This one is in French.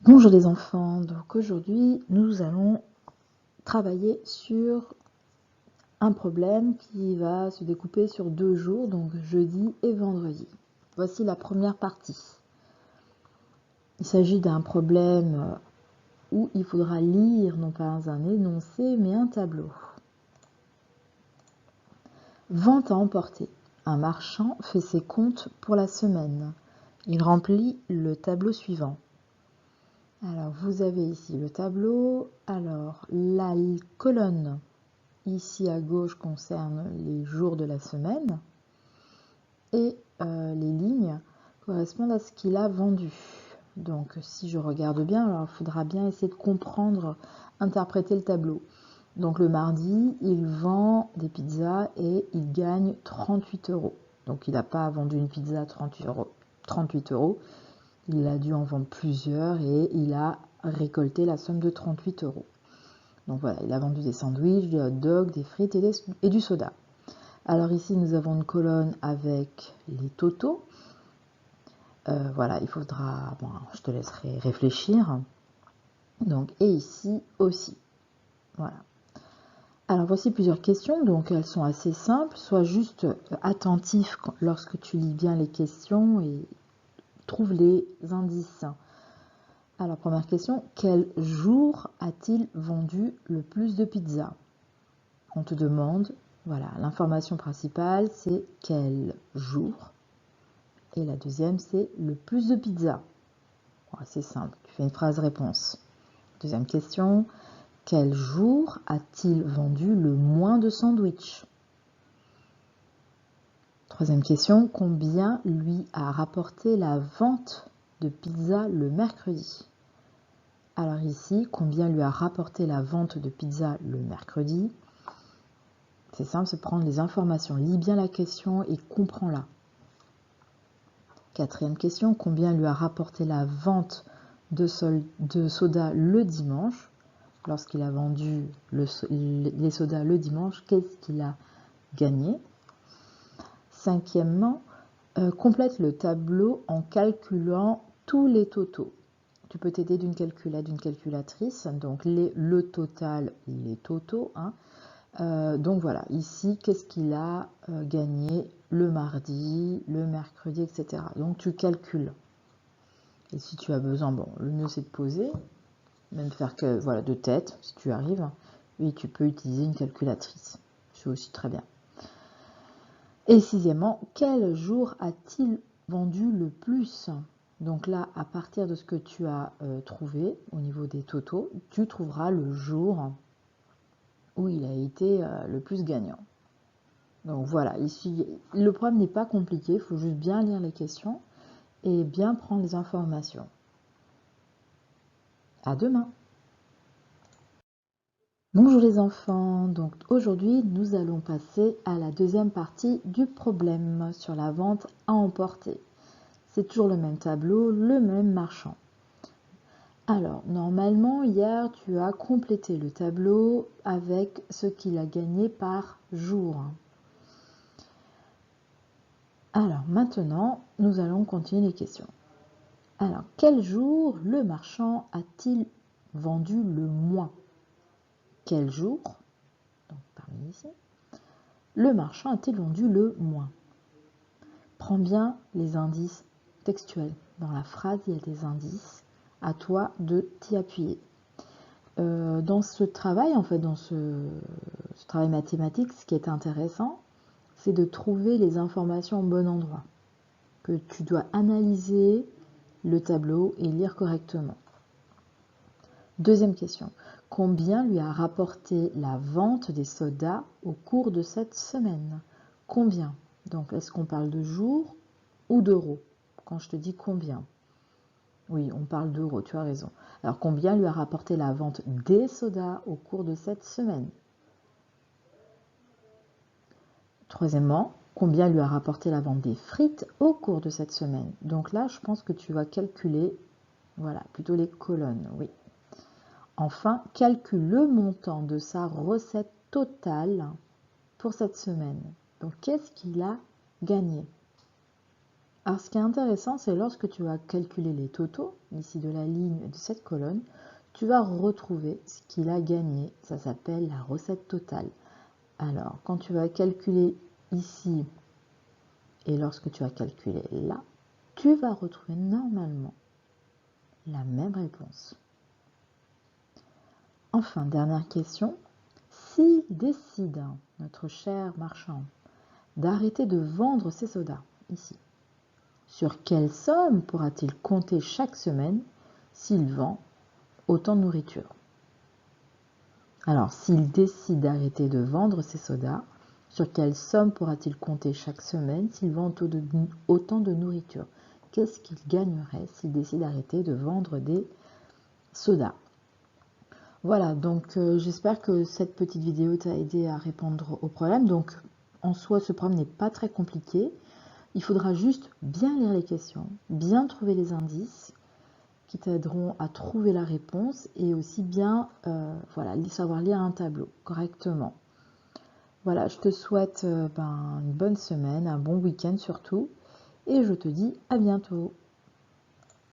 Bonjour les enfants, donc aujourd'hui nous allons travailler sur un problème qui va se découper sur 2 jours, donc jeudi et vendredi. Voici la première partie. Il s'agit d'un problème où il faudra lire non pas un énoncé mais un tableau. Vente à emporter. Un marchand fait ses comptes pour la semaine. Il remplit le tableau suivant. Alors, vous avez ici le tableau. Alors, la colonne ici à gauche concerne les jours de la semaine et les lignes correspondent à ce qu'il a vendu. Donc, si je regarde bien, alors il faudra bien essayer de comprendre, interpréter le tableau. Donc, le mardi, il vend des pizzas et il gagne 38 €. Donc, il n'a pas vendu une pizza à 38 €. Il a dû en vendre plusieurs et il a récolté la somme de 38 €. Donc voilà, il a vendu des sandwichs, des hot dogs, des frites et du soda. Alors ici, nous avons une colonne avec les totaux. Voilà, il faudra, bon, je te laisserai réfléchir. Donc, et ici aussi. Voilà. Alors voici plusieurs questions, donc elles sont assez simples. Sois juste attentif lorsque tu lis bien les questions et trouve les indices. Alors, première question, quel jour a-t-il vendu le plus de pizzas? On te demande, voilà, l'information principale, c'est quel jour. Et la deuxième, c'est le plus de pizzas. Bon, c'est simple, tu fais une phrase-réponse. Deuxième question, quel jour a-t-il vendu le moins de sandwichs? Troisième question, combien lui a rapporté la vente de pizza le mercredi? Alors ici, combien lui a rapporté la vente de pizza le mercredi? C'est simple, c'est prendre les informations. Lis bien la question et comprends-la. Quatrième question, combien lui a rapporté la vente de soda le dimanche? Lorsqu'il a vendu les sodas le dimanche, qu'est-ce qu'il a gagné? Cinquièmement, complète le tableau en calculant tous les totaux. Tu peux t'aider d'une calculette, d'une calculatrice. Donc le total, les totaux. Hein. Donc voilà, ici, qu'est-ce qu'il a gagné le mardi, le mercredi, etc. Donc tu calcules. Et si tu as besoin, bon, le mieux c'est de poser, même faire que voilà de tête, si tu arrives. Et tu peux utiliser une calculatrice. C'est aussi très bien. Et sixièmement, quel jour a-t-il vendu le plus? Donc là, à partir de ce que tu as trouvé au niveau des totaux, tu trouveras le jour où il a été le plus gagnant. Donc voilà, ici, le problème n'est pas compliqué, il faut juste bien lire les questions et bien prendre les informations. À demain! Bonjour les enfants, donc aujourd'hui nous allons passer à la deuxième partie du problème sur la vente à emporter. C'est toujours le même tableau, le même marchand. Alors, normalement, hier, tu as complété le tableau avec ce qu'il a gagné par jour. Alors, maintenant, nous allons continuer les questions. Alors, quel jour le marchand a-t-il vendu le moins? Quel jour, donc parmi ici, le marchand a-t-il vendu le moins? Prends bien les indices textuels. Dans la phrase, il y a des indices. À toi de t'y appuyer. Dans ce travail, en fait, dans ce travail mathématique, ce qui est intéressant, c'est de trouver les informations au bon endroit. Que tu dois analyser le tableau et lire correctement. Deuxième question. Combien lui a rapporté la vente des sodas au cours de cette semaine? Combien? Donc, est-ce qu'on parle de jours ou d'euros? Quand je te dis combien? Oui, on parle d'euros, tu as raison. Alors, combien lui a rapporté la vente des sodas au cours de cette semaine? Troisièmement, combien lui a rapporté la vente des frites au cours de cette semaine? Donc là, je pense que tu vas calculer, voilà, plutôt les colonnes, oui. Enfin, calcule le montant de sa recette totale pour cette semaine. Donc, qu'est-ce qu'il a gagner. Alors, ce qui est intéressant, c'est lorsque tu vas calculer les totaux, ici de la ligne de cette colonne, tu vas retrouver ce qu'il a gagné. Ça s'appelle la recette totale. Alors, quand tu vas calculer ici et lorsque tu vas calculer là, tu vas retrouver normalement la même réponse. Enfin, dernière question. S'il décide, notre cher marchand, d'arrêter de vendre ses sodas, ici, sur quelle somme pourra-t-il compter chaque semaine s'il vend autant de nourriture? Alors, s'il décide d'arrêter de vendre ses sodas, sur quelle somme pourra-t-il compter chaque semaine s'il vend autant de nourriture? Qu'est-ce qu'il gagnerait s'il décide d'arrêter de vendre des sodas? Voilà, donc j'espère que cette petite vidéo t'a aidé à répondre au problème. Donc, en soi, ce problème n'est pas très compliqué. Il faudra juste bien lire les questions, bien trouver les indices qui t'aideront à trouver la réponse et aussi bien voilà, savoir lire un tableau correctement. Voilà, je te souhaite une bonne semaine, un bon week-end surtout, et je te dis à bientôt.